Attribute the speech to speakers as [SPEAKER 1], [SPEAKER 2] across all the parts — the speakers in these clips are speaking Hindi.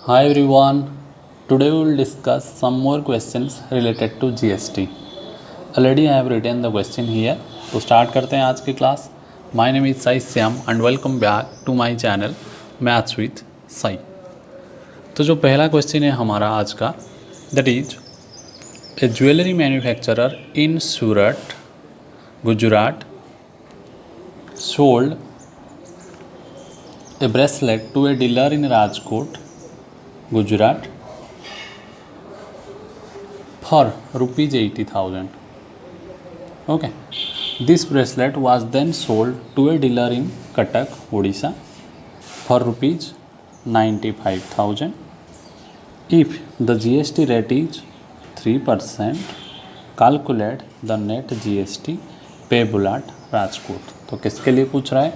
[SPEAKER 1] Hi everyone. Today we will discuss some more questions related to GST. Already I have written the question here. तो स्टार्ट करते हैं आज की class. My name is Sai Syam and welcome back to my channel Maths with Sai. तो जो पहला क्वेश्चन है हमारा आज का, that is a jewelry manufacturer in Surat, Gujarat sold a bracelet to a dealer in Rajkot, Gujarat for rupees 80,000. Okay, this bracelet was then sold to a dealer in Cuttack, Odisha for rupees 95,000. If the GST rate is 3%, calculate the net GST payable at Rajkot. तो किसके लिए पूछ रहा है?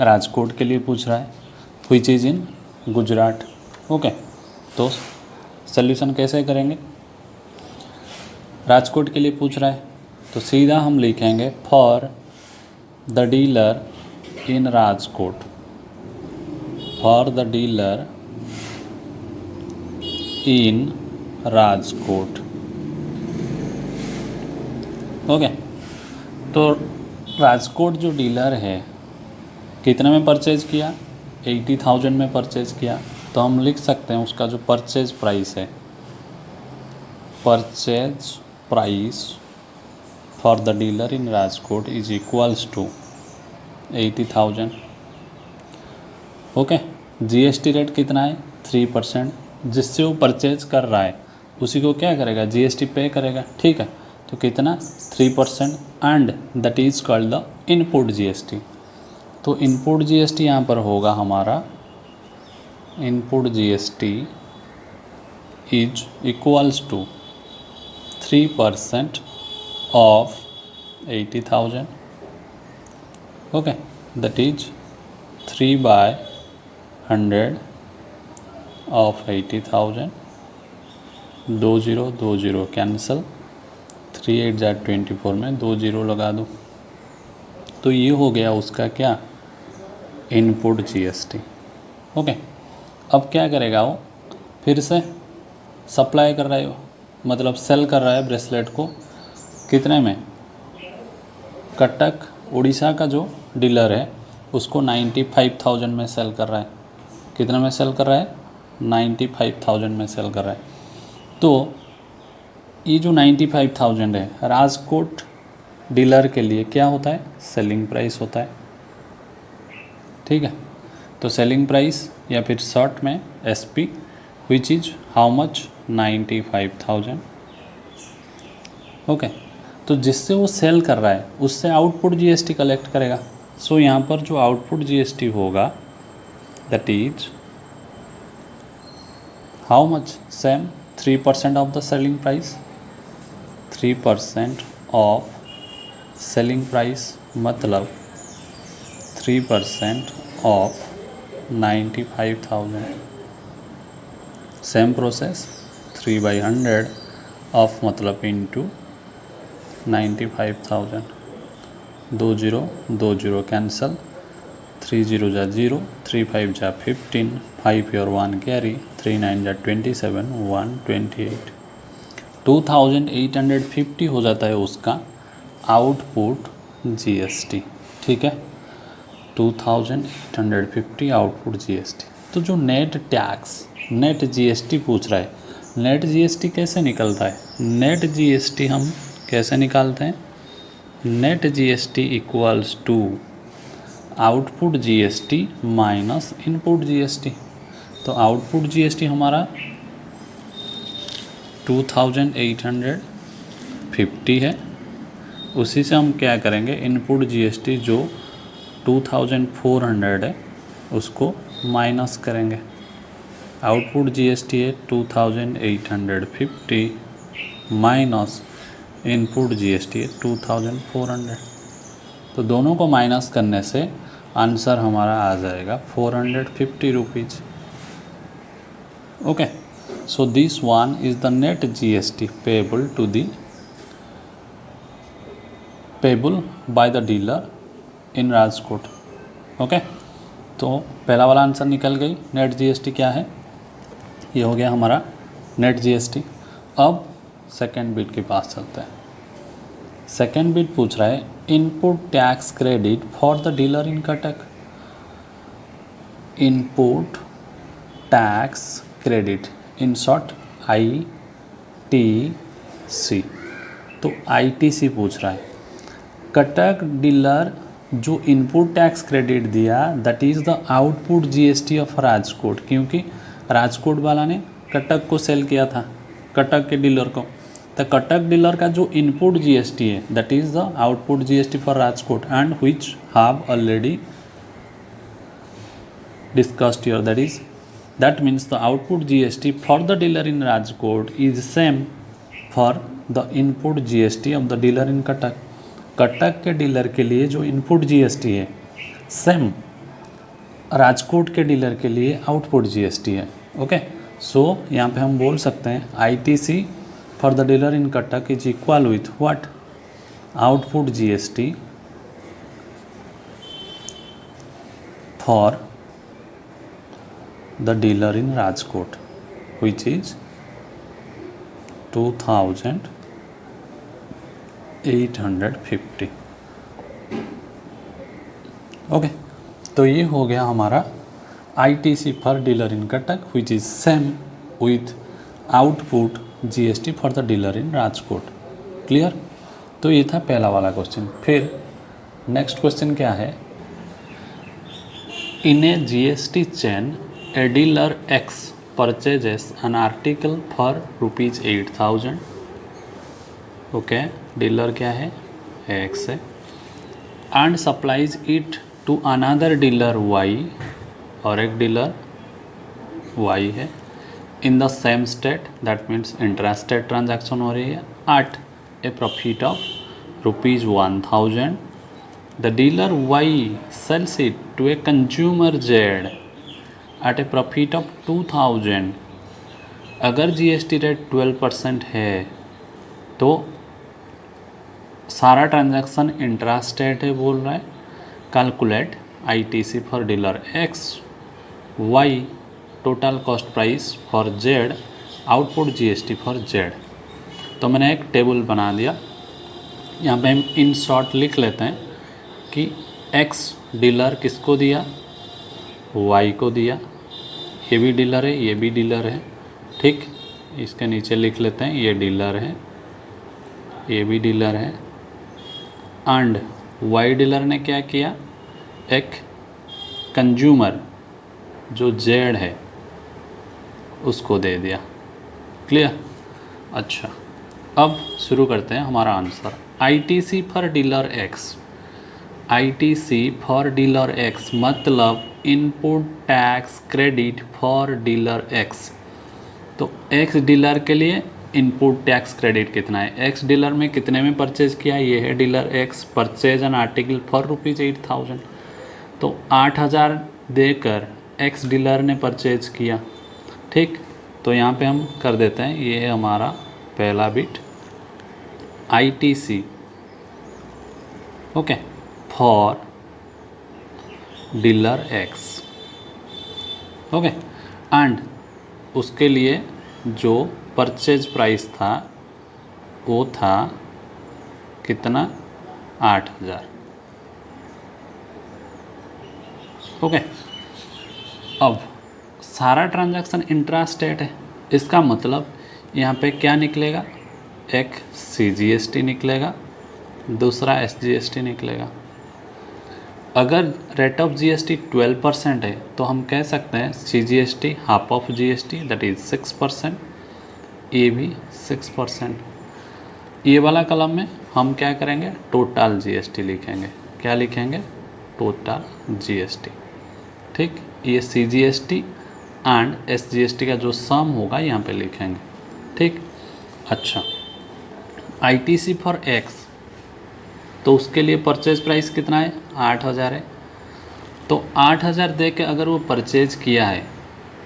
[SPEAKER 1] राजकोट के लिए पूछ रहा है. Which is in Gujarat. Okay, तो सॉल्यूशन कैसे करेंगे? राजकोट के लिए पूछ रहा है तो सीधा हम लिखेंगे for the dealer in Rajkot. For the dealer in Rajkot. Okay, तो राजकोट जो डीलर है कितने में परचेज़ किया? 80,000 में परचेज़ किया. तो हम लिख सकते हैं उसका जो परचेज प्राइस है, purchase price for the dealer in Rajkot is equals to 80,000. Okay, GST rate कितना है? 3%. जिससे वो परचेज कर रहा है उसी को क्या करेगा? जीएसटी पे करेगा. ठीक है, तो कितना? 3% and that is called the input GST. तो इनपुट जीएसटी यहाँ पर होगा हमारा, input GST is equals to 3% of 80,000. Okay, that is 3/100 of 80,000. 20 cancel, 3 8 जा 24 में 2 0 लगा दो. तो ये हो गया उसका क्या? Input GST. ओके, अब क्या करेगा वो? फिर से सप्लाई कर रहा है, मतलब सेल कर रहा है ब्रेसलेट को. कितने में? कटक उड़ीसा का जो डीलर है उसको 95,000 में सेल कर रहा है. कितने में सेल कर रहा है? 95,000 में सेल कर रहा है. तो ये जो 95,000 है राजकोट डीलर के लिए क्या होता है? सेलिंग प्राइस होता है. ठीक है, तो सेलिंग प्राइस या फिर शॉर्ट में SP, which is how much? 95,000. Okay, तो जिससे वो सेल कर रहा है उससे आउटपुट जीएसटी कलेक्ट करेगा. सो यहाँ पर जो आउटपुट जीएसटी होगा that is how much? Same 3% of the selling price. 3% of selling price मतलब 3% ऑफ 95,000. सेम प्रोसेस, 3/100 ऑफ मतलब इंटू 95,000. 20 कैंसल, 3 0 जा 0, 3 5 जा 15, 5 और 1 कैरी, 3 9 जा 27, 128. 2850 हो जाता है उसका आउटपुट जीएसटी. ठीक है, 2850 आउटपुट जीएसटी. तो जो नेट टैक्स, नेट जीएसटी पूछ रहा है, नेट जीएसटी कैसे निकलता है? नेट जीएसटी हम कैसे निकालते हैं? Net GST equals to output GST minus input GST. तो आउटपुट जीएसटी हमारा 2850 है. उसी से हम क्या करेंगे? इनपुट जीएसटी जो 2400 है उसको माइनस करेंगे. आउटपुट जीएसटी है 2850 माइनस इनपुट जीएसटी है 2400. तो दोनों को माइनस करने से आंसर हमारा आ जाएगा 450 rupees. Okay, so this one is the net GST payable to the payable by the dealer in Rajkot. Okay, तो पहला वाला आंसर निकल गई. नेट जीएसटी क्या है? ये हो गया हमारा नेट जीएसटी। अब सेकेंड बिट के पास चलते हैं। सेकेंड बिट पूछ रहा है input tax credit for the dealer in Cuttack. Input tax credit in short ITC। तो ITC पूछ रहा है। कटक डीलर जो इनपुट टैक्स क्रेडिट दिया that is the output GST of Rajkot, क्योंकि राजकोट वाला ने कटक को सेल किया था, कटक के डीलर को। तो कटक डीलर का जो इनपुट जीएसटी है that is the output GST for Rajkot and which have already discussed here. that means the output GST for the dealer in Rajkot is same for the input GST of the dealer in Cuttack। Cuttack के डीलर के लिए जो इनपुट जीएसटी है सेम राजकोट के डीलर के लिए आउटपुट जीएसटी है। ओके, सो यहाँ पे हम बोल सकते हैं ITC for the dealer in Cuttack is equal with what, output GST for the dealer in Rajkot which is 2850। Okay, तो ये हो गया हमारा ITC for dealer in Cuttack which is same with output GST for the dealer in Rajkot. Clear? तो ये था पहला वाला क्वेश्चन। फिर नेक्स्ट क्वेश्चन क्या है, इन ए GST chain a dealer X purchases an article for rupees 8000। Okay, dealer क्या है, X है, and supplies it to another dealer Y, और एक डीलर Y है, in the same state, that means intra-state transaction हो रही है, at a profit of rupees 1000। the dealer Y sells it to a consumer Z at a profit of 2000। अगर जीएसटी रेट 12% है तो सारा ट्रांजैक्शन इंट्रास्टेट है बोल रहा है। Calculate ITC for dealer X, Y total cost price for Z, output GST for Z। तो मैंने एक टेबल बना दिया, यहाँ पे हम इन शॉर्ट लिख लेते हैं कि X डीलर किसको दिया, Y को दिया, ये भी डीलर है, ये भी डीलर है, ठीक। इसके नीचे लिख लेते हैं ये डीलर है, ये भी डीलर है, एंड वाई डीलर ने क्या किया, एक कंज्यूमर जो जेड है उसको दे दिया। क्लियर? अच्छा, अब शुरू करते हैं हमारा answer. ITC for dealer X, ITC for dealer X मतलब input tax credit for dealer X. तो एक्स डीलर के लिए इनपुट टैक्स क्रेडिट कितना है, एक्स डीलर में कितने में परचेज किया, ये है dealer x, purchase an article for rupees 8000। तो 8000 देकर एक्स डीलर ने परचेज किया, ठीक। तो यहाँ पे हम कर देते हैं, ये है हमारा पहला bit ITC, okay, for dealer x, okay, and उसके लिए जो परचेज प्राइस था वो था कितना, 8000, ओके। अब सारा ट्रांजैक्शन इंट्रास्टेट है, इसका मतलब यहाँ पे क्या निकलेगा, एक CGST निकलेगा, दूसरा SGST निकलेगा। अगर रेट ऑफ GST 12% है तो हम कह सकते हैं CGST half of GST that is 6%, ये भी 6%। ये वाला कलम में हम क्या करेंगे, टोटल GST लिखेंगे। क्या लिखेंगे, टोटल GST, ठीक। ये CGST एंड SGST का जो सम होगा यहाँ पे लिखेंगे, ठीक। अच्छा, ITC फॉर X, तो उसके लिए परचेज प्राइस कितना है, 8000 है। तो 8000 दे के अगर वो परचेज किया है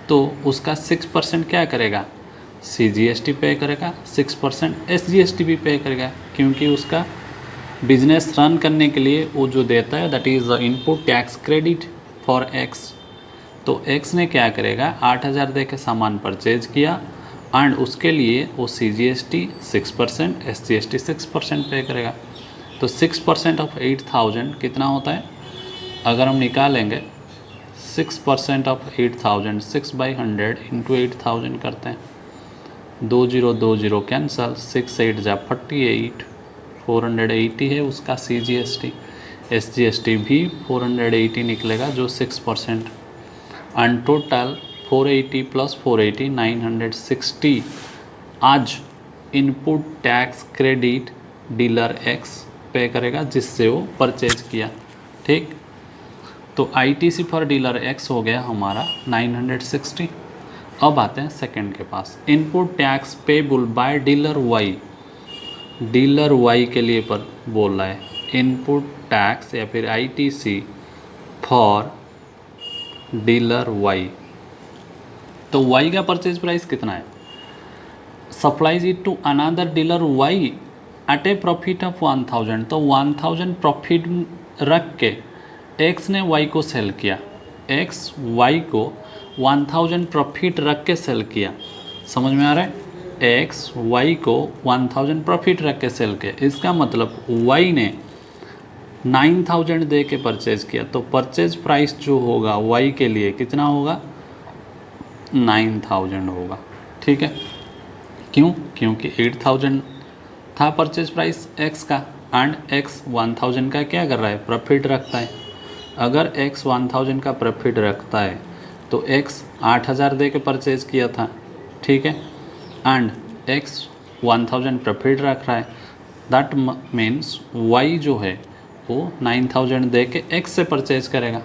[SPEAKER 1] तो उसका 6% क्या करेगा, CGST पे करेगा, 6% SGST भी पे करेगा, क्योंकि उसका बिजनेस रन करने के लिए वो जो देता है that is the input tax credit for X। तो एक्स ने क्या करेगा, 8,000 दे के सामान परचेज किया एंड उसके लिए वो CGST 6%, SGST 6% पे करेगा। तो 6% ऑफ 8,000 कितना होता है, अगर हम निकालेंगे 6% ऑफ 8,000, 6/100 इंटू 8,000 करते हैं, 2020 कैंसल, 6 8 जा 48, 480 है उसका CGST, SGST भी 480 निकलेगा जो 6%, एंड टोटल 480 प्लस 480 960 आज input tax credit dealer x पे करेगा जिससे वो परचेज किया। ठीक, तो ITC फॉर डीलर एक्स हो गया हमारा 960। अब आते हैं सेकंड के पास, input tax payable by dealer Y. Dealer Y के लिए पर बोल रहा है इनपुट टैक्स या फिर ITC फॉर डीलर वाई। तो वाई का परचेज प्राइस कितना है, supplies it to another dealer Y at a profit of 1,000। तो 1,000 प्रॉफिट रख के एक्स ने वाई को सेल किया, एक्स वाई को 1,000 प्रॉफिट रख के सेल किया। समझ में आ रहा है, एक्स वाई को 1,000 प्रॉफिट रख के सेल किया, इसका मतलब वाई ने 9,000 दे के परचेज किया। तो परचेज प्राइस जो होगा वाई के लिए कितना होगा, 9,000 होगा। ठीक है, क्यों, क्योंकि 8,000 था परचेज प्राइस एक्स का एंड एक्स 1,000 का क्या कर रहा है, प्रॉफिट रखता है। अगर एक्स 1,000 का प्रॉफिट रखता है तो एक्स 8,000 दे के परचेज किया था। ठीक है, एंड एक्स 1,000 प्रॉफिट रख रहा है, दैट मीन्स वाई जो है वो 9,000 दे के एक्स से परचेज करेगा।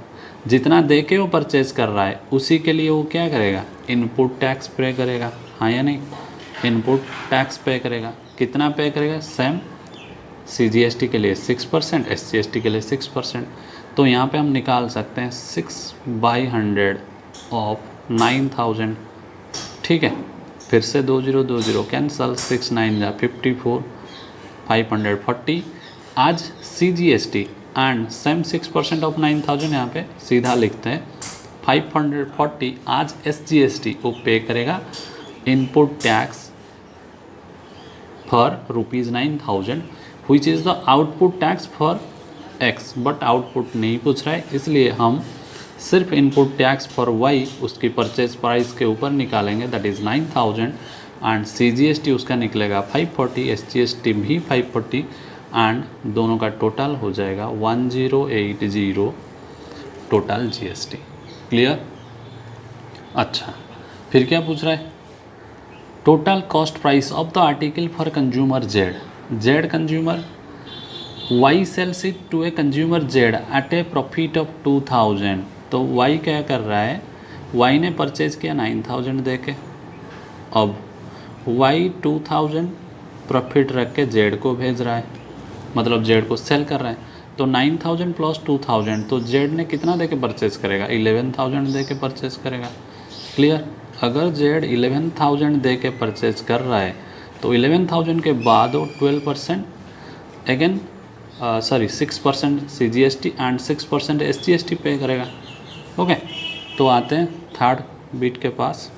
[SPEAKER 1] जितना दे के वो परचेज कर रहा है उसी के लिए वो क्या करेगा, इनपुट टैक्स पे करेगा, हाँ या नहीं, इनपुट टैक्स पे करेगा। कितना पे करेगा, सेम CGST के लिए 6%, SGST के लिए 6%। तो यहाँ पे हम निकाल सकते हैं 6/100 ऑफ 9,000। ठीक है, फिर से 2020 कैंसल, 6 9 जा 54, 540 आज CGST एंड सेम 6% ऑफ 9,000 यहाँ पे सीधा लिखते हैं 540 आज SGST को पे करेगा input tax for ₹9,000 which is the output tax for x, but output नहीं पूछ रहा है इसलिए हम सिर्फ इनपुट टैक्स फॉर वाई उसकी परचेज प्राइस के ऊपर निकालेंगे, दैट इज़ 9,000 एंड CGST उसका निकलेगा 540, SGST भी 540 एंड दोनों का टोटल हो जाएगा 1080 टोटल GST। क्लियर। अच्छा, फिर क्या पूछ रहा है, total cost price of the article for consumer Z consumer Y sells it to a consumer Z at a profit of 2,000। तो वाई क्या कर रहा है, वाई ने परचेज किया 9,000 दे के, अब वाई 2,000 प्रॉफिट रख के जेड को भेज रहा है, मतलब जेड को सेल कर रहा है। तो 9,000 प्लस 2,000, तो जेड ने कितना दे के परचेज करेगा, 11,000 दे के परचेज करेगा। क्लियर। अगर जेड 11,000 दे के परचेज कर रहा है तो 11,000 के बाद वो 12% अगेन 6% CGST एंड 6% SGST पे करेगा। ओके, तो आते हैं थर्ड बीट के पास।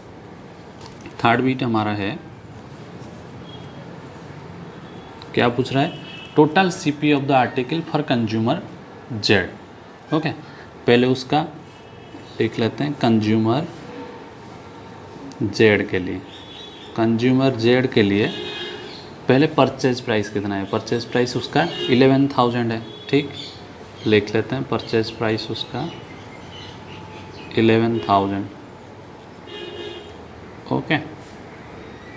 [SPEAKER 1] थर्ड बीट हमारा है, क्या पूछ रहा है, total CP of the article for consumer Z. Okay, पहले उसका देख लेते हैं कंज्यूमर जेड के लिए। कंज्यूमर जेड के लिए पहले परचेज प्राइस कितना है, परचेज प्राइस उसका 11,000 है। ठीक, लिख लेते हैं परचेज प्राइस उसका 11,000। ओके,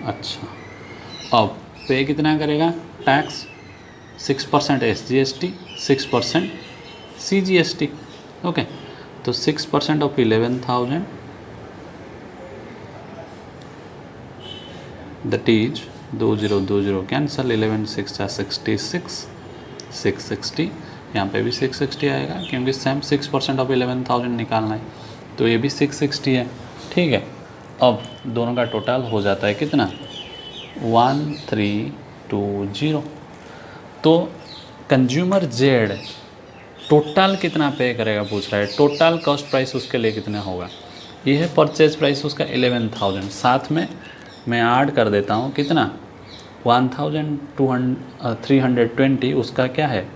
[SPEAKER 1] अच्छा, अब पे कितना करेगा, टैक्स 6% SGST, 6% CGST। ओके, तो 6% ऑफ 11,000 दैट इज 2020 कैंसल, 11 6 66, 660, यहाँ पे भी 660 आएगा क्योंकि सेम 6% ऑफ 11,000 निकालना है, तो ये भी 660 है। ठीक है, अब दोनों का टोटल हो जाता है कितना, 1320। तो कंज्यूमर जेड टोटल कितना पे करेगा पूछ रहा है, टोटल कॉस्ट प्राइस उसके लिए कितना होगा, ये है परचेज प्राइस उसका 11,000, साथ में मैं ऐड कर देता हूँ कितना 1,320 उसका क्या है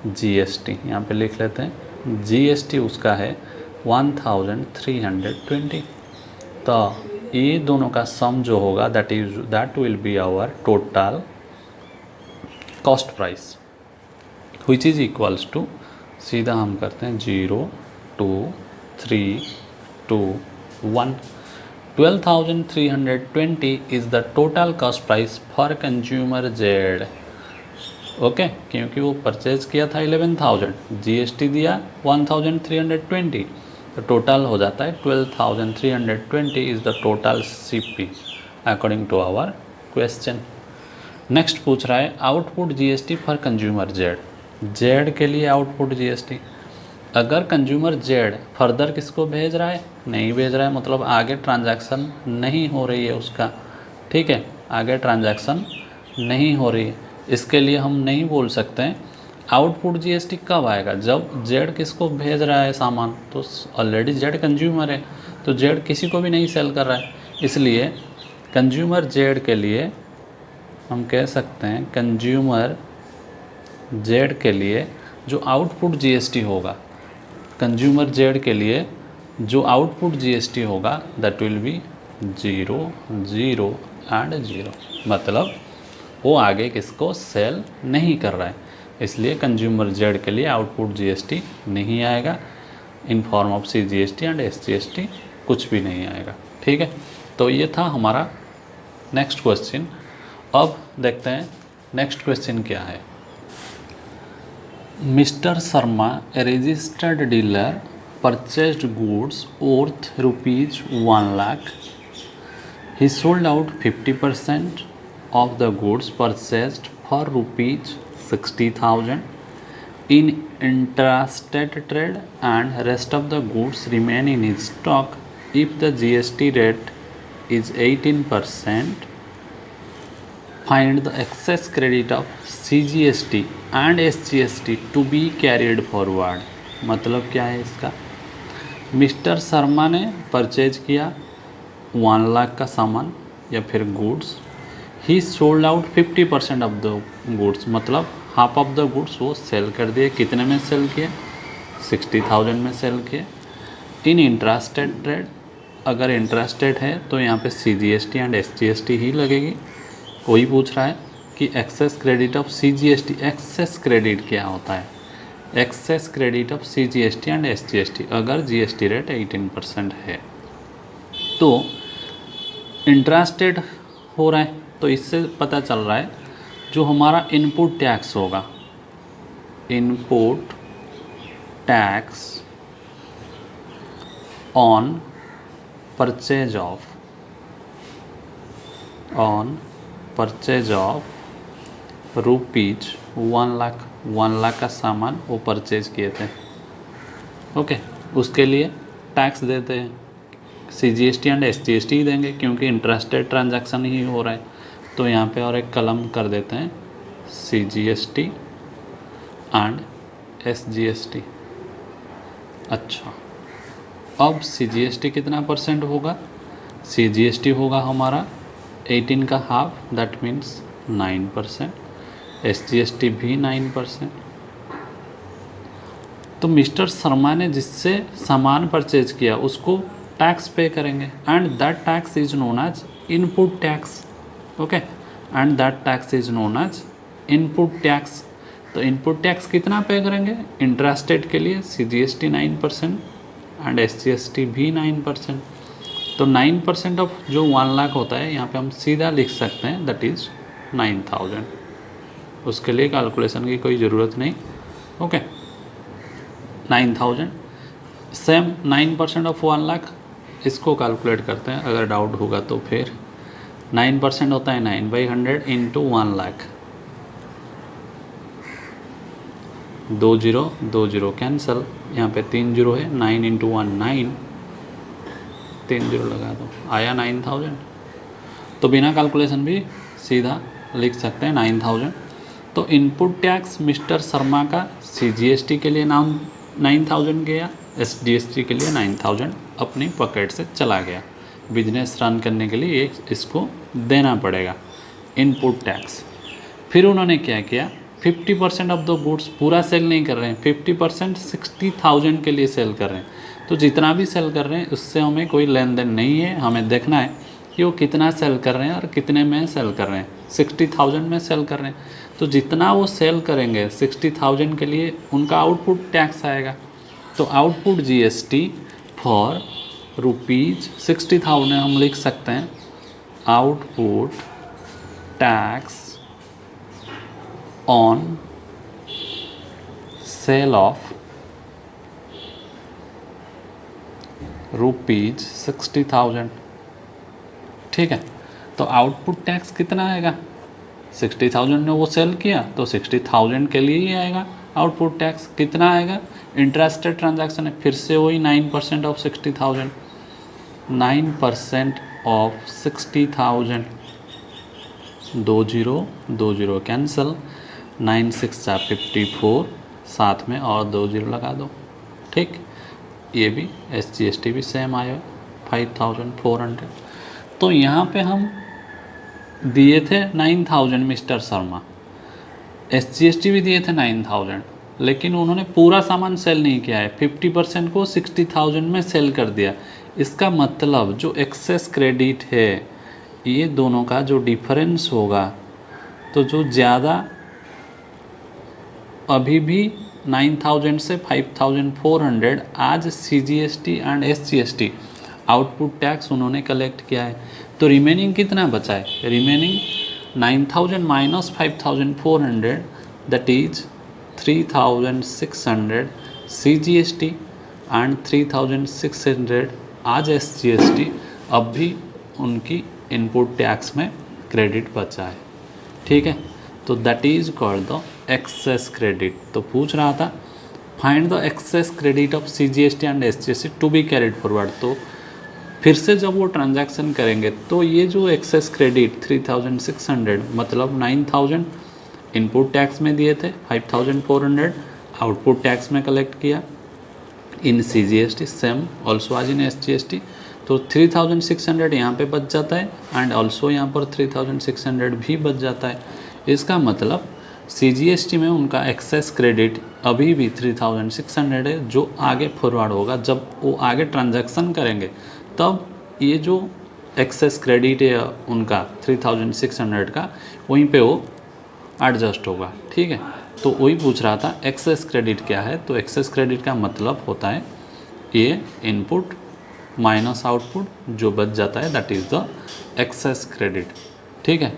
[SPEAKER 1] जीएसटी, यहाँ पे लिख लेते हैं जीएसटी उसका है 1,320। तो ये दोनों का सम जो होगा that will be our total cost price which is equals to, सीधा हम करते हैं 0 2 3 2 1। 12,320 is the total cost price for consumer Z। Okay, क्योंकि वो परचेज किया था 11,000, जीएसटी दिया 1,320, तो टोटल हो जाता है 12,320 is the total CP according to our question. Next पूछ रहा है output GST for consumer Z के लिए आउटपुट जीएसटी। अगर कंज्यूमर जेड फर्दर किसको भेज रहा है, नहीं भेज रहा है, मतलब आगे ट्रांजैक्शन नहीं हो रही है उसका, ठीक है, आगे ट्रांजैक्शन नहीं हो रही है, इसके लिए हम नहीं बोल सकते हैं आउटपुट जीएसटी कब आएगा, जब जेड किसको भेज रहा है सामान, तो ऑलरेडी जेड कंज्यूमर है, तो जेड किसी को भी नहीं सेल कर रहा है, इसलिए कंज्यूमर जेड के लिए हम कह सकते हैं कंज्यूमर जेड के लिए जो आउटपुट जीएसटी होगा, कंज्यूमर जेड के लिए जो आउटपुट जीएसटी होगा दैट विल बी 0 0 एंड 0, मतलब वो आगे किसको सेल नहीं कर रहा है, इसलिए कंज्यूमर जेड के लिए आउटपुट जीएसटी नहीं आएगा in form of CGST and SGST, कुछ भी नहीं आएगा, ठीक है। तो ये था हमारा नेक्स्ट क्वेश्चन। अब देखते हैं नेक्स्ट क्वेश्चन क्या है। Mister Sharma a registered dealer purchased goods worth rupees 1 lakh. He sold out 50% of the goods purchased for rupees 60,000 in intrastate trade and rest of the goods remain in his stock. If the GST rate is 18%, find the excess credit of CGST and SGST to be carried forward। मतलब क्या है इसका, मिस्टर शर्मा ने परचेज किया 1 लाख का सामान या फिर goods, he sold out 50% of the goods, मतलब हाफ ऑफ द गुड्स वो सेल कर दिए, कितने में सेल किए 60,000 में सेल किए। इन इंट्रास्टेड ट्रेड, अगर इंट्रास्टेड है तो यहाँ पे CGST एंड SGST ही लगेगी। वही पूछ रहा है कि excess credit of CGST, excess credit क्या होता है, excess credit of CGST and SGST, अगर GST रेट 18% है तो इंट्रास्टेड हो रहा है, तो इससे पता चल रहा है जो हमारा इनपुट टैक्स होगा, input tax on purchase of, on purchase of rupees 1 lakh, 1 lakh का सामान वो परचेज किए थे, ओके, उसके लिए टैक्स देते हैं CGST एंड SGST ही देंगे क्योंकि इंटरेस्टेड ट्रांजैक्शन ही हो रहा है। तो यहाँ पे और एक कलम कर देते हैं CGST एंड SGST। अच्छा, अब CGST कितना परसेंट होगा, CGST होगा हमारा 18 का हाफ, दैट मीन्स 9%, SGST भी 9%। तो मिस्टर शर्मा ने जिससे सामान परचेज किया उसको टैक्स पे करेंगे and that tax is known as input tax, okay, and that tax is known as input tax. तो इनपुट टैक्स कितना पे करेंगे, इंट्रास्टेड के लिए CGST 9% एंड SGST भी 9%। तो 9% ऑफ जो 1 लाख होता है यहाँ पे हम सीधा लिख सकते हैं दैट इज़ 9,000, उसके लिए कैलकुलेशन की कोई ज़रूरत नहीं, ओके। 9,000 सेम 9% ऑफ 1 लाख, इसको कैलकुलेट करते हैं अगर डाउट होगा तो। फिर 9% होता है 9/100 इंटू 1 लाख, 2 0 2 0 कैंसल, यहाँ पे 3 0 है, 9 इंटू 1 9, 3 0 लगा दो, आया 9,000। तो बिना कैलकुलेशन भी सीधा लिख सकते हैं 9,000। तो इनपुट टैक्स मिस्टर शर्मा का CGST के लिए 9,000 गया, SGST के लिए 9,000 अपनी पॉकेट से चला गया। बिजनेस रन करने के लिए इसको देना पड़ेगा इनपुट टैक्स। फिर उन्होंने क्या किया, 50% ऑफ द गुड्स पूरा सेल नहीं कर रहे हैं, 50% 60,000 के लिए सेल कर रहे हैं। तो जितना भी सेल कर रहे हैं उससे हमें कोई लेन देन नहीं है, हमें देखना है कि वो कितना सेल कर रहे हैं और कितने में सेल कर रहे हैं। 60,000 में सेल कर रहे हैं, तो जितना वो सेल करेंगे 60,000 के लिए उनका आउटपुट टैक्स आएगा। तो आउटपुट GST फॉर ₹60,000 हम लिख सकते हैं output tax on sale of ₹60,000। ठीक है, तो आउटपुट टैक्स कितना आएगा, 60,000 ने वो सेल किया तो 60,000 के लिए ही आएगा। आउटपुट टैक्स कितना आएगा, इंटरेस्टेड ट्रांजैक्शन है, फिर से वही 9% ऑफ 60,000, 9% ऑफ 60,000, 20 कैंसिल, 9 6 54, साथ में और 20 लगा दो। ठीक, ये भी SGST भी सेम आया 5,400। तो यहाँ पे हम दिए थे 9,000 मिस्टर शर्मा, SGST भी दिए थे 9,000, लेकिन उन्होंने पूरा सामान सेल नहीं किया है, 50% को 60,000 में सेल कर दिया। इसका मतलब जो एक्सेस क्रेडिट है, ये दोनों का जो डिफरेंस होगा, तो जो ज़्यादा अभी भी 9,000 से 5,400 आज CGST and SGST output tax उन्होंने कलेक्ट किया है। तो रिमेनिंग कितना बचा है, remaining 9,000 minus 5,400 that is 3,600 CGST and 3,600 आज SGST। अब भी उनकी इनपुट टैक्स में क्रेडिट बचा है। ठीक है, तो that is called the excess credit. तो पूछ रहा था find the excess credit of CGST and SGST to be carried forward. तो फिर से जब वो ट्रांजैक्शन करेंगे तो ये जो एक्सेस क्रेडिट 3,600 मतलब 9,000 इनपुट टैक्स में दिए थे, 5,400 आउटपुट टैक्स में कलेक्ट किया इन CGST, सेम ऑल्सो आज इन SGST। तो 3,600 यहाँ पे बच जाता है एंड ऑल्सो यहाँ पर 3,600 भी बच जाता है। इसका मतलब CGST में उनका एक्सेस क्रेडिट अभी भी 3,600 है, जो आगे फॉरवर्ड होगा जब वो आगे ट्रांजैक्शन करेंगे तब ये जो एक्सेस क्रेडिट है उनका 3,600 का, वहीं पे वो एडजस्ट होगा। ठीक है, तो वही पूछ रहा था एक्सेस क्रेडिट क्या है। तो एक्सेस क्रेडिट का मतलब होता है ये इनपुट माइनस आउटपुट जो बच जाता है, that is the excess credit. ठीक है।